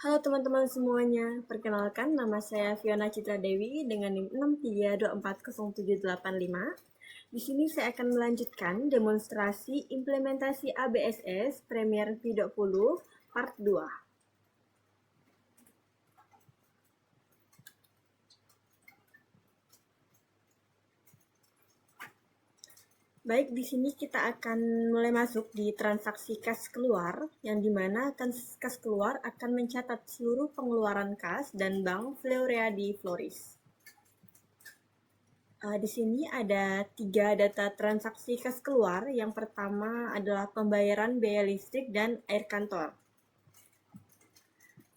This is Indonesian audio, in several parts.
Halo teman-teman semuanya, perkenalkan nama saya Fiona Citra Dewi dengan NIM 632407855. Di sini saya akan melanjutkan demonstrasi implementasi ABSS Premiere V20 Part 2. Baik, di sini kita akan mulai masuk di transaksi kas keluar, yang dimana kas keluar akan mencatat seluruh pengeluaran kas dan bank Florea di Floris. Di sini ada 3 data transaksi kas keluar. Yang pertama adalah pembayaran biaya listrik dan air kantor.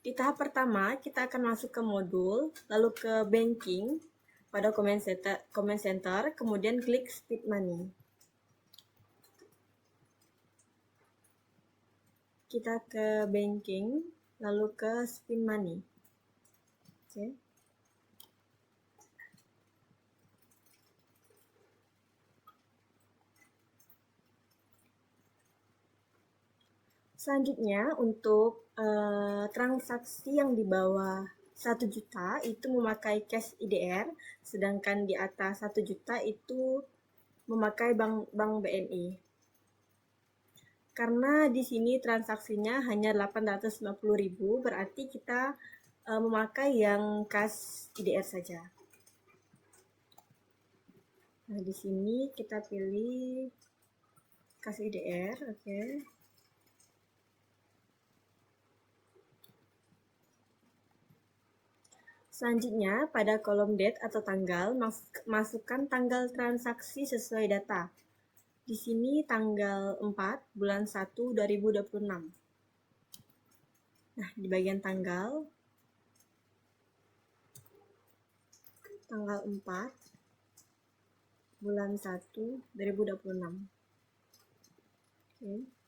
Di tahap pertama, kita akan masuk ke modul, lalu ke banking pada comment center, kemudian klik speed money. Kita ke banking, lalu ke speed money. Oke. Selanjutnya untuk transaksi yang di bawah 1 juta itu memakai cash IDR, sedangkan di atas 1 juta itu memakai bank BNI. Karena di sini transaksinya hanya 850.000, berarti kita memakai yang kas IDR saja. Nah, di sini kita pilih kas IDR, oke. Selanjutnya, pada kolom date atau tanggal, masukkan tanggal transaksi sesuai data. Di sini tanggal 4 bulan 1 2026. Nah, di bagian tanggal 4 bulan 1 2026. Oke.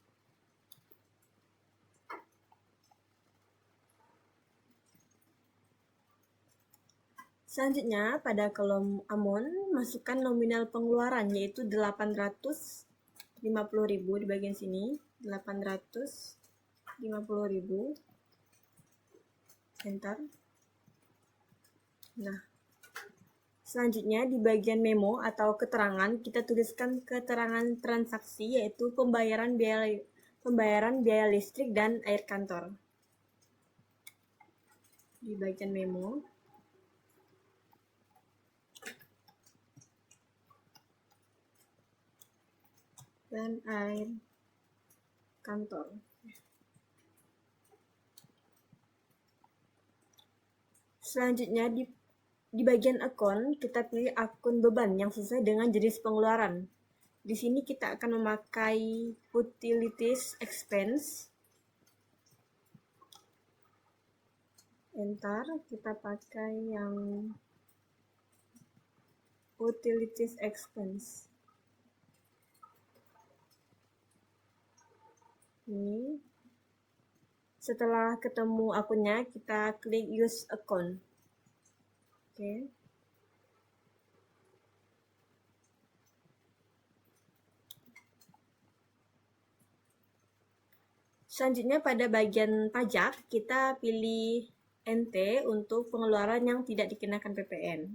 Selanjutnya, pada kolom amount, masukkan nominal pengeluaran, yaitu 850.000 di bagian sini, 850.000, enter. Nah, selanjutnya di bagian memo atau keterangan, kita tuliskan keterangan transaksi, yaitu pembayaran biaya listrik dan air kantor. Di bagian memo. Dan air kantor. Selanjutnya di bagian akun, kita pilih akun beban yang sesuai dengan jenis pengeluaran. Di sini kita akan memakai utilities expense. Enter, kita pakai yang utilities expense. Ini. Setelah ketemu akunnya, kita klik use account. Oke. Selanjutnya pada bagian pajak, kita pilih NT untuk pengeluaran yang tidak dikenakan PPN.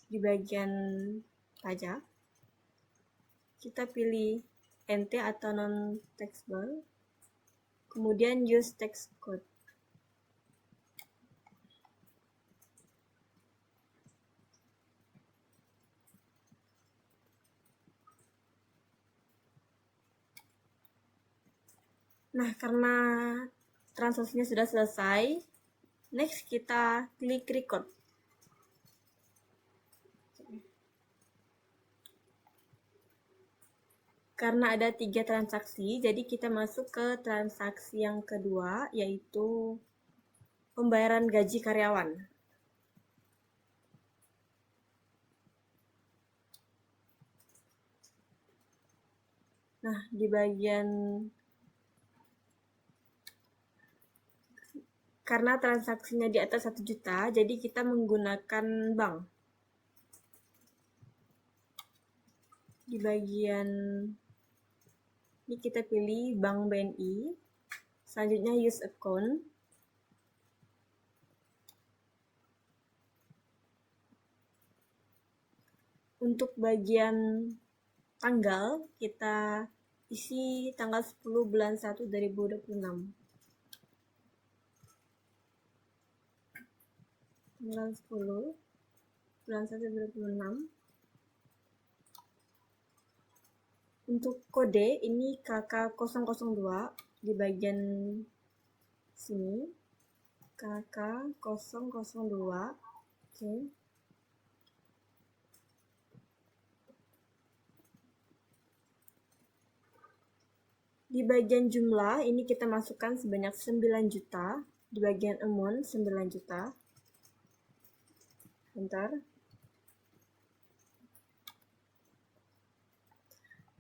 Di bagian pajak, kita pilih NT atau non-taxable, kemudian use tax code. Nah, karena transaksinya sudah selesai, next kita klik record. Karena ada 3 transaksi, jadi kita masuk ke transaksi yang kedua, yaitu pembayaran gaji karyawan. Nah, di bagian karena transaksinya di atas 1 juta, jadi kita menggunakan bank. Di bagian ini kita pilih Bank BNI. Selanjutnya use account. Untuk bagian tanggal, kita isi tanggal 10 bulan 1 2026. Tanggal 10 bulan 1 2026. Untuk kode ini KK002 di bagian sini. KK002. Oke. Di bagian jumlah ini kita masukkan sebanyak 9 juta. Di bagian amount 9 juta. Bentar.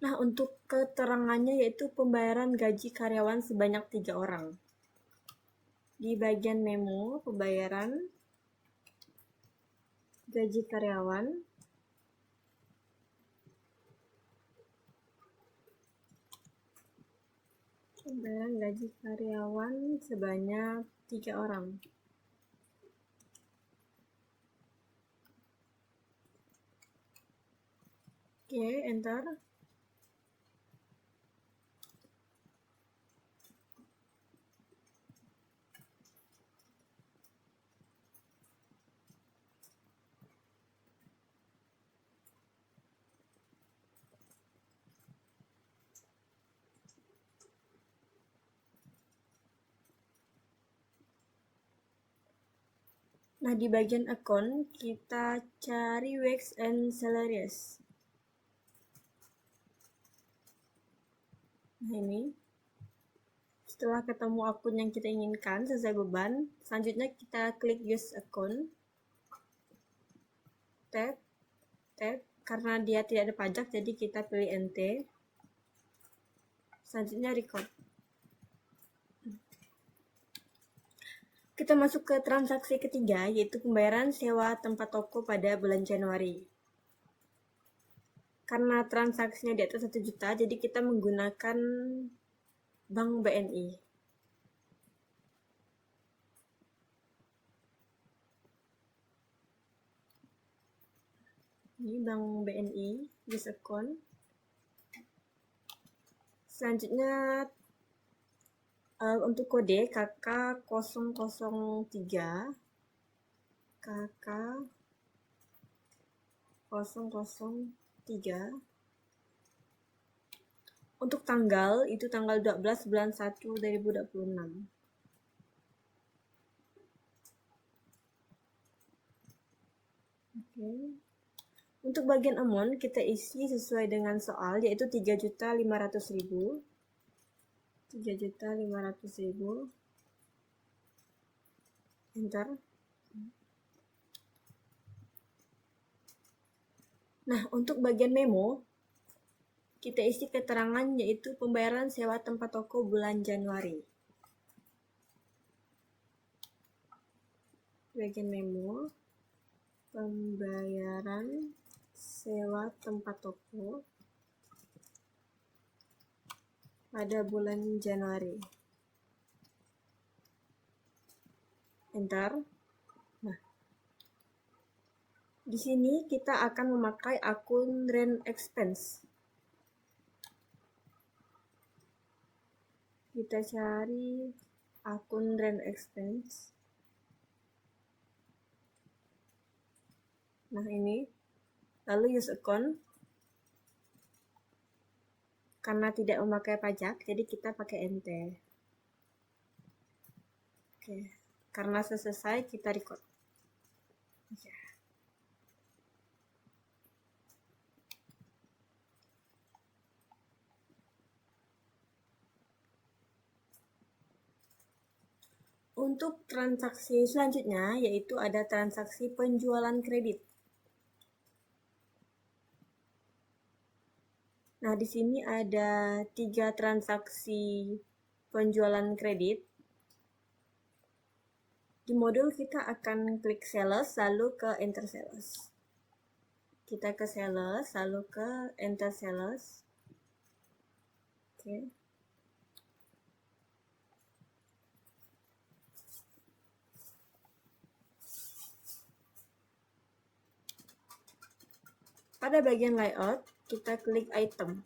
Nah, untuk keterangannya yaitu pembayaran gaji karyawan sebanyak 3 orang. Di bagian memo, pembayaran gaji karyawan. Pembayaran gaji karyawan sebanyak 3 orang. Oke, enter. Nah, di bagian account kita cari Wage and Salaries. Nah, ini. Setelah ketemu akun yang kita inginkan sesuai beban, selanjutnya kita klik use account. Tab. Karena dia tidak ada pajak, jadi kita pilih NT. Selanjutnya record. Kita masuk ke transaksi ketiga, yaitu pembayaran sewa tempat toko pada bulan Januari. Karena transaksinya di atas 1 juta, jadi kita menggunakan Bank BNI. Ini Bank BNI, use account. Selanjutnya untuk kode KK003. KK003. Untuk tanggal, itu tanggal 12 bulan 1 2026. Oke. Untuk bagian amount, kita isi sesuai dengan soal, yaitu 3.500.000. 3.500.000. Enter. Nah, untuk bagian memo, kita isi keterangan yaitu pembayaran sewa tempat toko bulan Januari. Bagian memo, pembayaran sewa tempat toko pada bulan Januari. Enter. Nah, di sini kita akan memakai akun rent expense. Kita cari akun rent expense. Nah, ini. Lalu use account. Karena tidak memakai pajak, jadi kita pakai NT. Oke. Karena selesai, kita record. Oke. Untuk transaksi selanjutnya, yaitu ada transaksi penjualan kredit. Nah, di sini ada 3 transaksi penjualan kredit. Di modul kita akan klik sales, lalu ke enter sales. Kita ke sales, lalu ke enter sales. Oke. Pada bagian layout, kita klik item.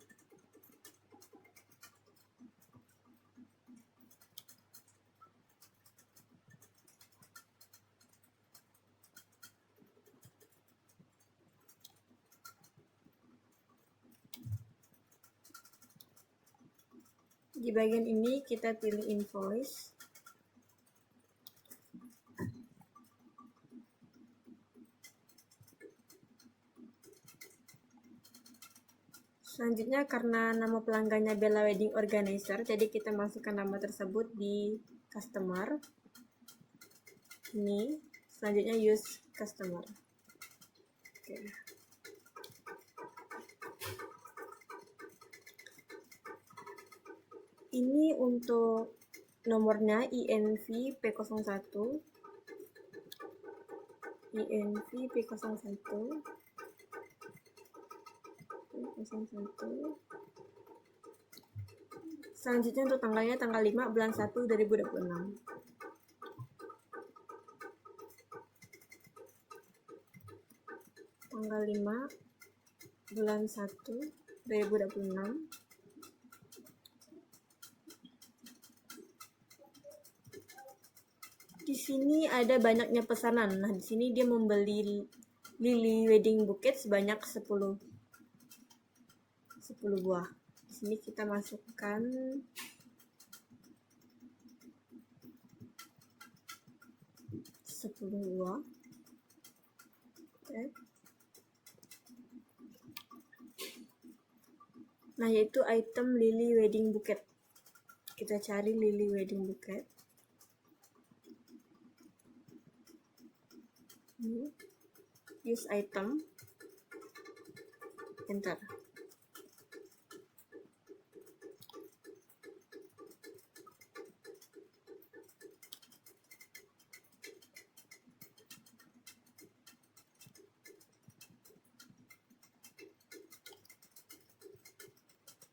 Di bagian ini kita pilih invoice. Selanjutnya karena nama pelanggannya Bella Wedding Organizer, jadi kita masukkan nama tersebut di customer. Ini selanjutnya use customer. Oke. Ini untuk nomornya INV P01, INV P01, P01. Selanjutnya untuk tanggalnya tanggal 5 bulan 1 2026. Tanggal 5 bulan 1 2026. Di sini ada banyaknya pesanan. Nah, di sini dia membeli lily wedding bouquet sebanyak 10 buah. Di sini kita masukkan 10 buah. Oke. Nah, yaitu item lily wedding bouquet. Kita cari lily wedding bouquet. Use item, enter.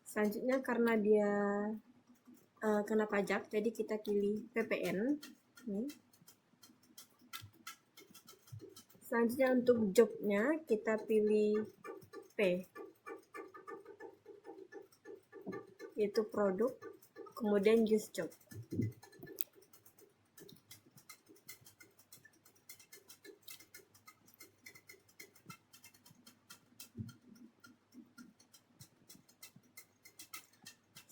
Selanjutnya karena dia kena pajak, jadi kita pilih PPN. Nih. Selanjutnya untuk jobnya kita pilih P, yaitu produk, kemudian use job.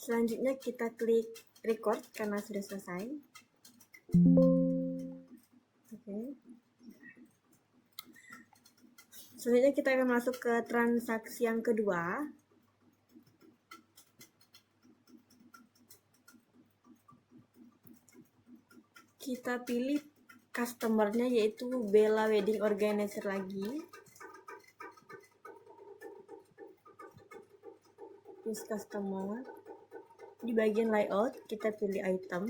Selanjutnya kita klik record karena sudah selesai. Oke. Selanjutnya kita akan masuk ke transaksi yang kedua. Kita pilih customernya yaitu Bella Wedding Organizer lagi. Use customer. Di bagian layout kita pilih item.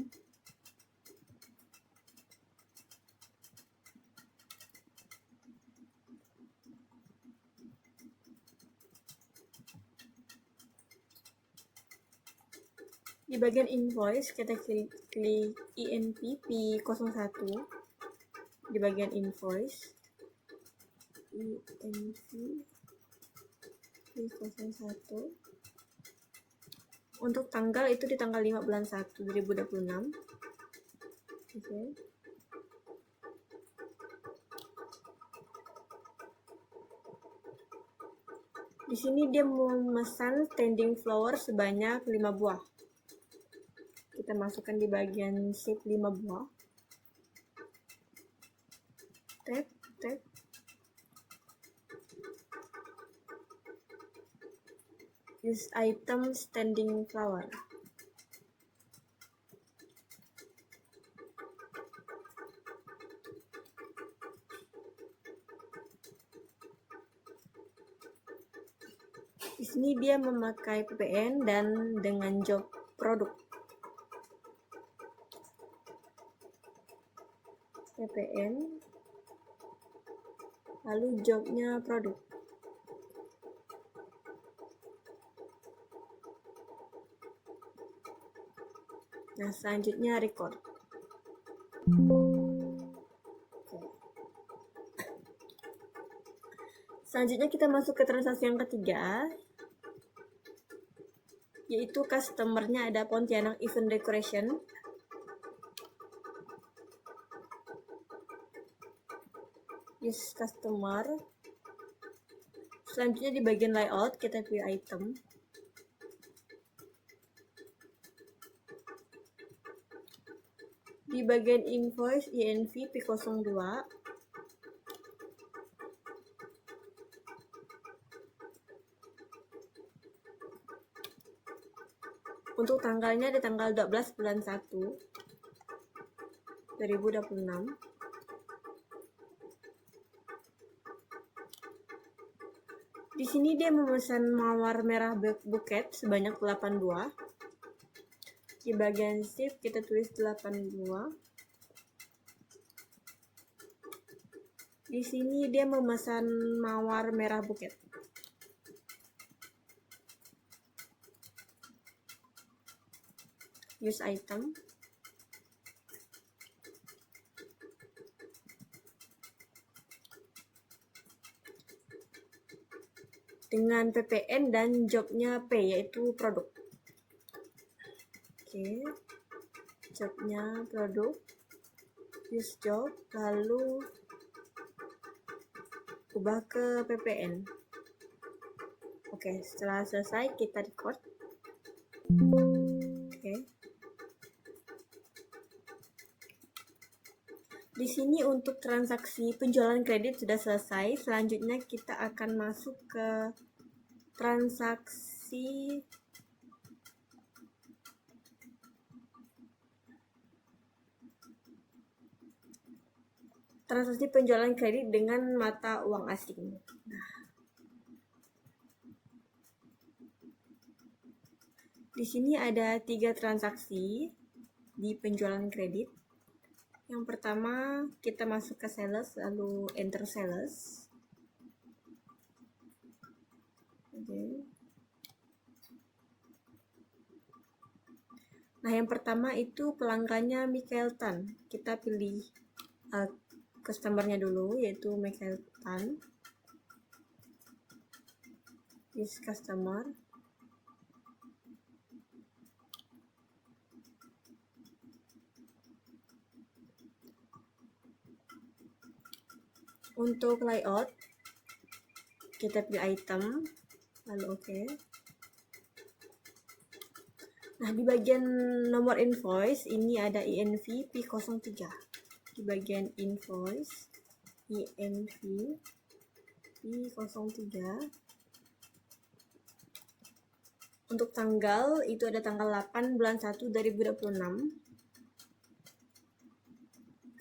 Di bagian invoice kita klik INV P01. Di bagian invoice INV P01. Untuk tanggal itu di tanggal 5 bulan 1 2026. Oke. Di sini dia memesan standing flower sebanyak 5 buah. Kita masukkan di bagian shape 5 buah. Tap. Use item standing flower. Di sini dia memakai PPN dan dengan job produk. PPN, lalu jobnya produk. Nah, selanjutnya record. Selanjutnya kita masuk ke transaksi yang ketiga, yaitu customernya ada Pontianak Event Decoration. Use customer. Selanjutnya di bagian layout kita pilih item. Di bagian invoice INV P02. Untuk tanggalnya di tanggal 12 bulan 1 2026. Di sini dia memesan mawar merah buket sebanyak 8 buah. Di bagian ship kita tulis 8 buah. Di sini dia memesan mawar merah buket. Use item. Dengan PPN dan jobnya P, yaitu produk. Oke, jobnya produk, use job, lalu ubah ke PPN. Oke, setelah selesai kita record. Oke. Di sini untuk transaksi penjualan kredit sudah selesai. Selanjutnya kita akan masuk ke transaksi penjualan kredit dengan mata uang asing. Nah, di sini ada 3 transaksi di penjualan kredit. Yang pertama kita masuk ke sales, lalu enter sales. Oke. Nah, yang pertama itu pelanggannya Michael Tan. Kita pilih customernya dulu, yaitu Michael Tan. Use customer. Untuk layout kita pilih item, lalu oke. Nah, di bagian nomor invoice ini ada INV P03. Di bagian invoice INV P03. Untuk tanggal itu ada tanggal 8 bulan 1 2026.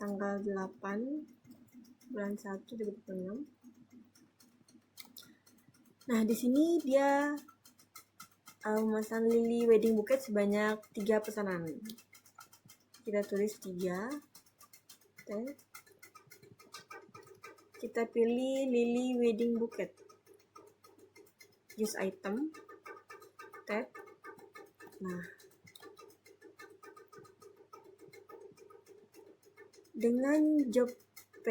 Tanggal 8 bulan 1 2026. Nah, di sini dia memesan lily wedding bouquet sebanyak 3 pesanan. Kita tulis 3. Kita pilih lily wedding bouquet. Use item. Tab. Nah, dengan job P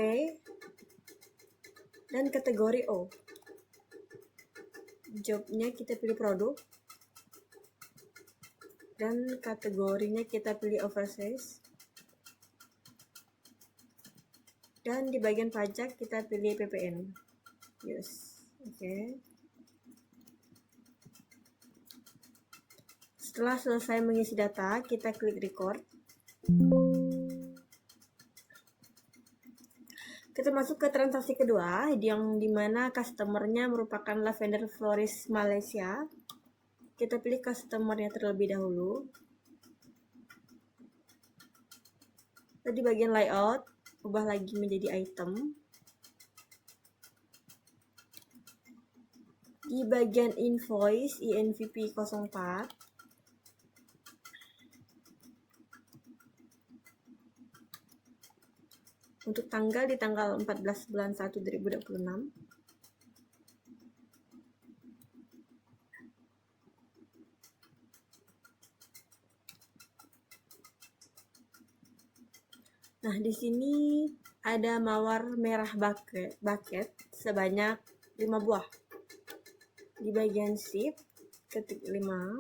dan kategori O. Jobnya kita pilih produk dan kategorinya kita pilih overseas. Dan di bagian pajak kita pilih PPN. Yes. Oke. Setelah selesai mengisi data, kita klik record. Kita masuk ke transaksi kedua, yang dimana customernya merupakan Lavender Florist Malaysia. Kita pilih customernya terlebih dahulu. Lalu di bagian layout, ubah lagi menjadi item. Di bagian invoice INVP 04. Untuk tanggal di tanggal 14 bulan 1 2026. Nah, di sini ada mawar merah bucket sebanyak 5 buah. Di bagian shift, ketik 5.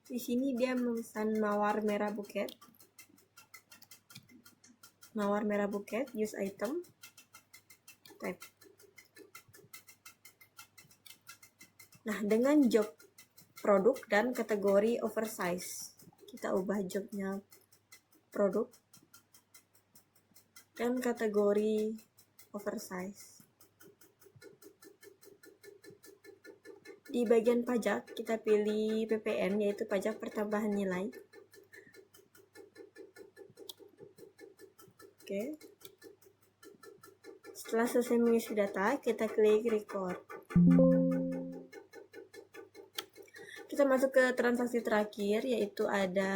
Di sini dia memesan mawar merah buket. Mawar merah buket, use item, type. Nah, dengan job produk dan kategori oversize, kita ubah jobnya produk dan kategori oversize. Di bagian pajak, kita pilih PPN, yaitu pajak pertambahan nilai. Oke. Setelah selesai mengisi data, kita klik record. Kita masuk ke transaksi terakhir, yaitu ada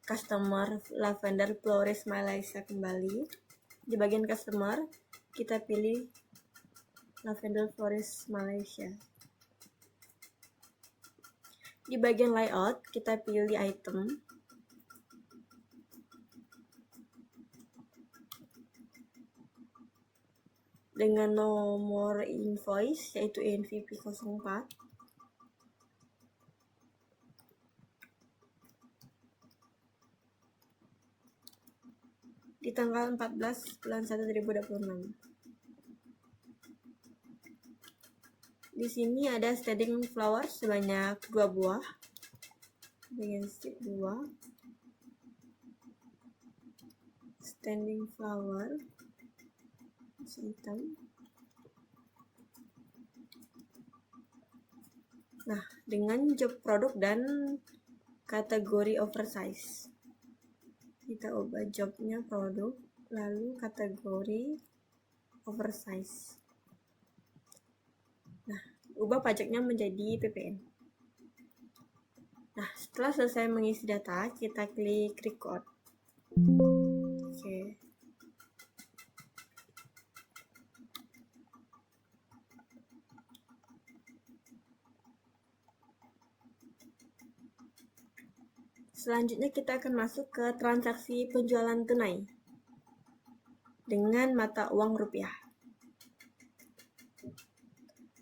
customer Lavender Florist Malaysia kembali. Di bagian customer, kita pilih Lavender Florist Malaysia. Di bagian layout, kita pilih item. Dengan nomor invoice, yaitu NVP 04. Di tanggal 14 bulan 1 2026. Di sini ada standing flower sebanyak 2 buah. Bagian strip 2. Standing flower hitam. Nah, dengan job produk dan kategori oversize. Kita ubah jobnya produk, lalu kategori oversize. Nah, ubah pajaknya menjadi PPN. Nah, setelah selesai mengisi data, kita klik record. Oke. Selanjutnya kita akan masuk ke transaksi penjualan tunai dengan mata uang rupiah.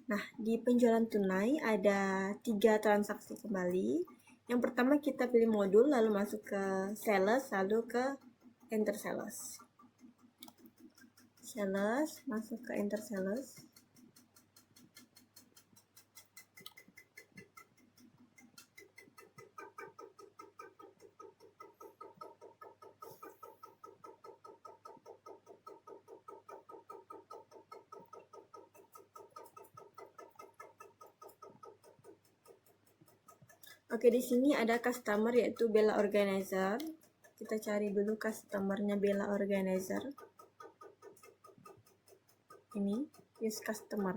Nah, di penjualan tunai ada 3 transaksi kembali. Yang pertama kita pilih modul, lalu masuk ke sales, lalu ke enter sales. Sales, masuk ke enter sales. Oke, di sini ada customer yaitu Bella Organizer. Kita cari dulu customernya Bella Organizer. Ini, use customer.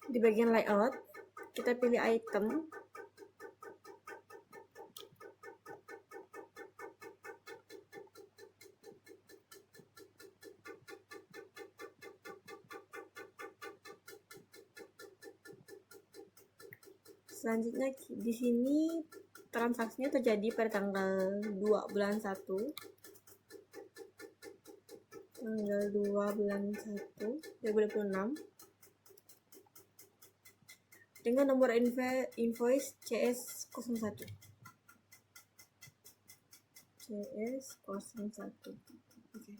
Di bagian layout, kita pilih item. Selanjutnya di sini transaksinya terjadi pada tanggal 2 bulan 1. Tanggal 2 bulan 1 2026. Dengan nomor invoice CS01. CS01. Oke.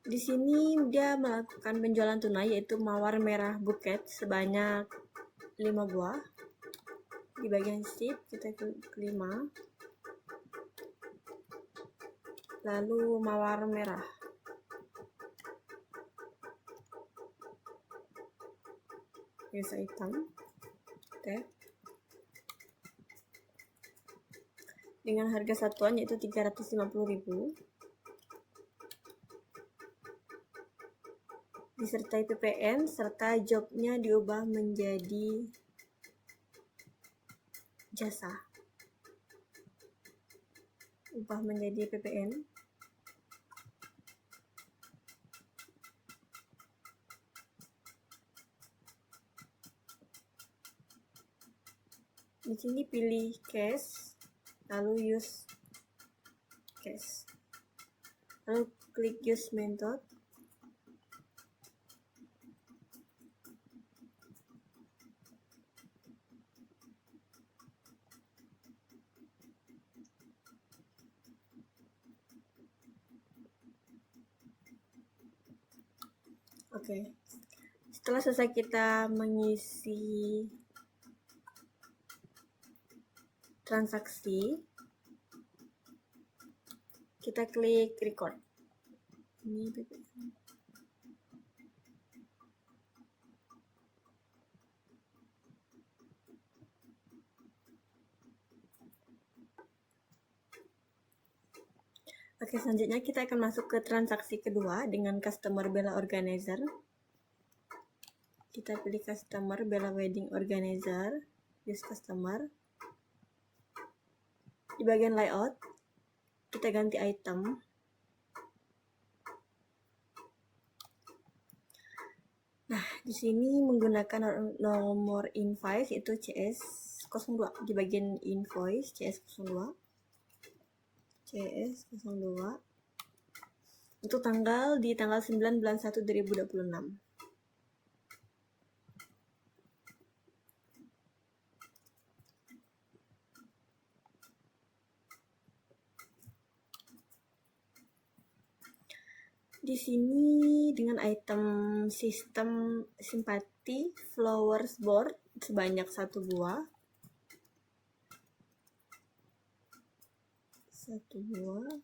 Di sini dia melakukan penjualan tunai yaitu mawar merah buket sebanyak 5 buah. Di bagian ship kita klik 5. Lalu mawar merah. Use item. Tab. Dengan harga satuan yaitu 350.000. Disertai PPN serta jobnya diubah menjadi jasa. Ubah menjadi PPN. Di sini pilih cash, lalu use cash. Lalu klik use method. Oke. Setelah selesai kita mengisi transaksi, kita klik record. Ini PPN. Oke, selanjutnya kita akan masuk ke transaksi kedua dengan customer Bella Organizer. Kita pilih customer Bella Wedding Organizer, use customer. Di bagian layout, kita ganti item. Nah, di sini menggunakan nomor invoice itu CS02 di bagian invoice CS02. CS02 untuk tanggal di tanggal 9 bulan 1 2026. Di sini dengan item sistem simpati flowers board sebanyak 1 buah. 1 buah.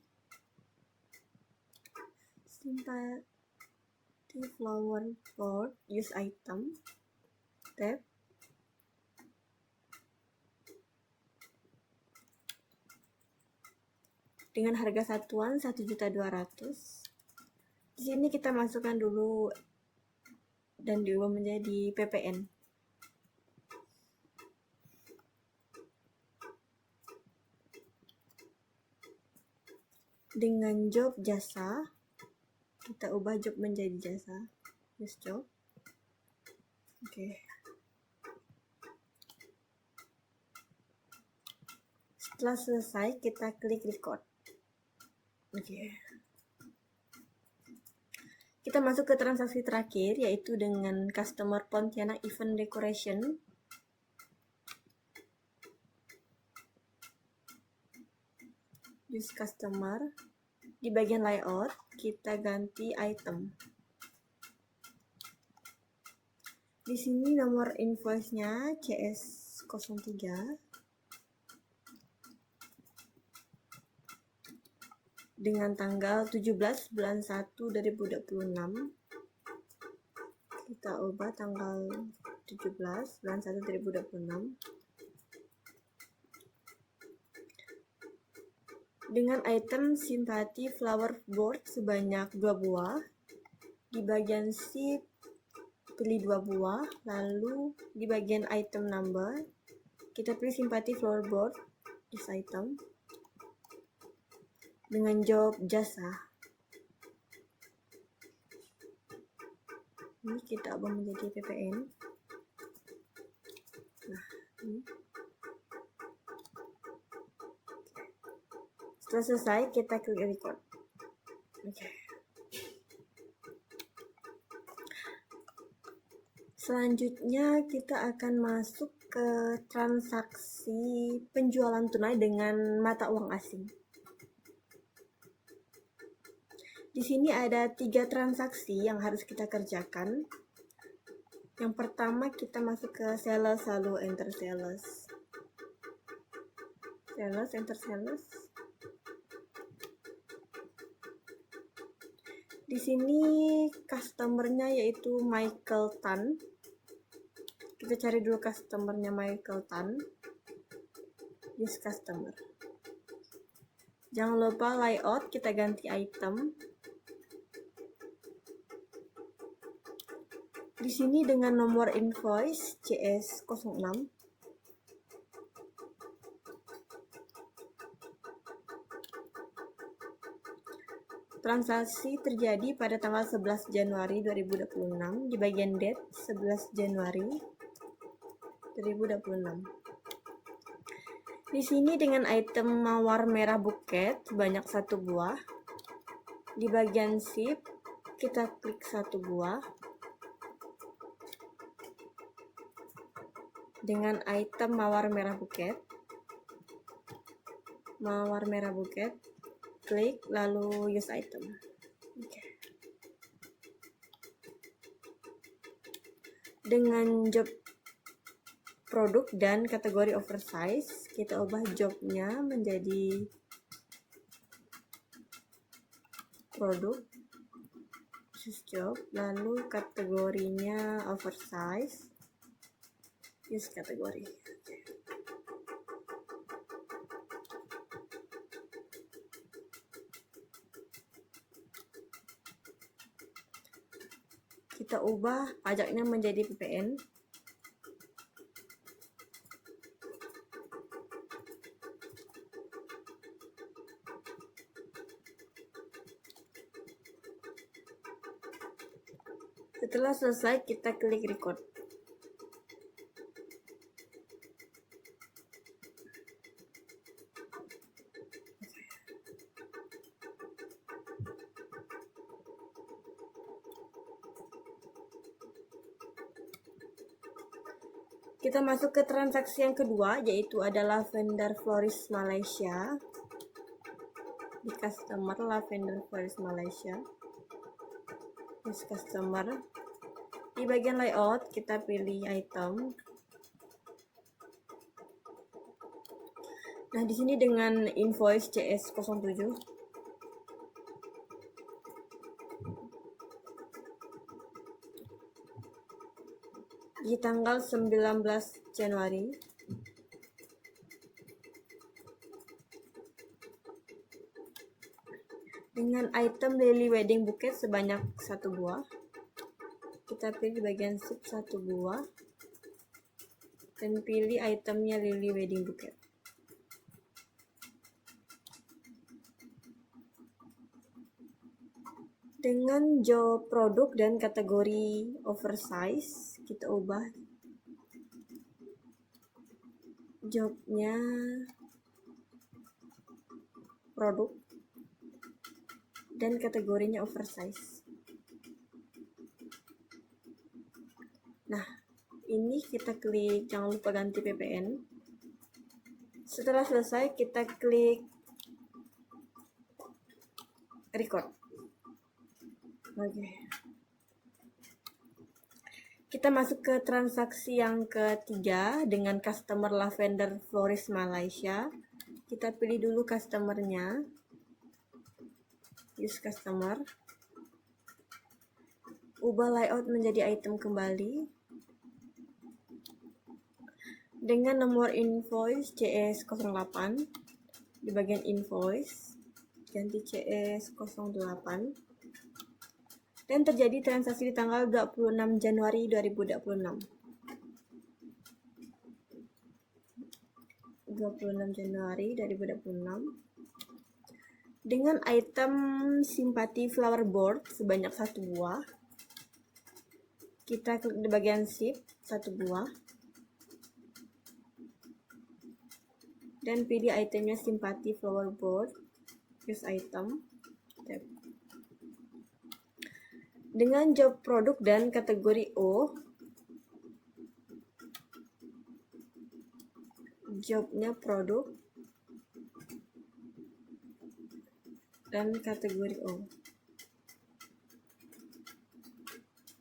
Simpati flower board, use item. Tab. Dengan harga satuan 1.200.000. Di sini kita masukkan dulu dan diubah menjadi PPN. Dengan job jasa, kita ubah job menjadi jasa. Use job. Oke. Setelah selesai, kita klik record. Oke. Kita masuk ke transaksi terakhir, yaitu dengan customer Pontianak Event Decoration. Use customer. Di bagian layout, kita ganti item. Di sini nomor invoice-nya CS03. Dengan tanggal 17 bulan 1 2026. Kita ubah tanggal 17 bulan 1 2026. Dengan item simpati flower board sebanyak 2 buah. Di bagian ship pilih 2 buah, lalu di bagian item number kita pilih simpati flower board, use item. Dengan job jasa, ini kita ubah menjadi PPN. Nah, ini. Setelah selesai, kita klik record. Oke. Selanjutnya kita akan masuk ke transaksi penjualan tunai dengan mata uang asing. Di sini ada 3 transaksi yang harus kita kerjakan. Yang pertama kita masuk ke sales, lalu enter sales. Sales, enter sales. Di sini customernya yaitu Michael Tan. Kita cari dulu customernya Michael Tan. Use customer. Jangan lupa layout, kita ganti item. Di sini dengan nomor invoice CS06. Transaksi terjadi pada tanggal 11 Januari 2026 di bagian date 11 Januari 2026. Di sini dengan item mawar merah buket sebanyak 1 buah. Di bagian ship kita klik 1 buah. Dengan item mawar merah buket. Klik lalu use item. Dengan job produk dan kategori oversize, kita ubah jobnya menjadi produk, choose job, lalu kategorinya oversize, use kategori. Kita ubah pajaknya menjadi PPN. Setelah selesai, kita klik record. Kita masuk ke transaksi yang kedua, yaitu adalah Lavender Florist Malaysia. Di customer Lavender Florist Malaysia. Use customer. Di bagian layout, kita pilih item. Nah, di sini dengan invoice CS07. Di tanggal 19 Januari dengan item lily wedding bouquet sebanyak 1 buah. Kita pilih bagian ship 1 buah dan pilih itemnya lily wedding bouquet. Dengan job produk dan kategori oversize, kita ubah jobnya produk dan kategorinya oversize. Nah, ini kita klik, jangan lupa ganti PPN. Setelah selesai, kita klik record. Oke. Kita masuk ke transaksi yang ketiga dengan customer Lavender Florist Malaysia. Kita pilih dulu customernya. Use customer. Ubah layout menjadi item kembali. Dengan nomor invoice CS08 di bagian invoice ganti CS08. Dan terjadi transaksi di tanggal 26 Januari 2026. 26 Januari 2026. Dengan item simpati flower board sebanyak 1 buah. Kita klik di bagian ship 1 buah. Dan pilih itemnya simpati flower board. Use item. Tab. Dengan job produk dan kategori O, jobnya produk dan kategori O,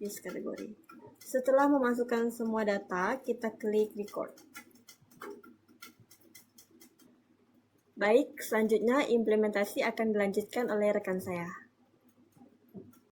use kategori. Setelah memasukkan semua data, kita klik record. Baik, selanjutnya implementasi akan dilanjutkan oleh rekan saya.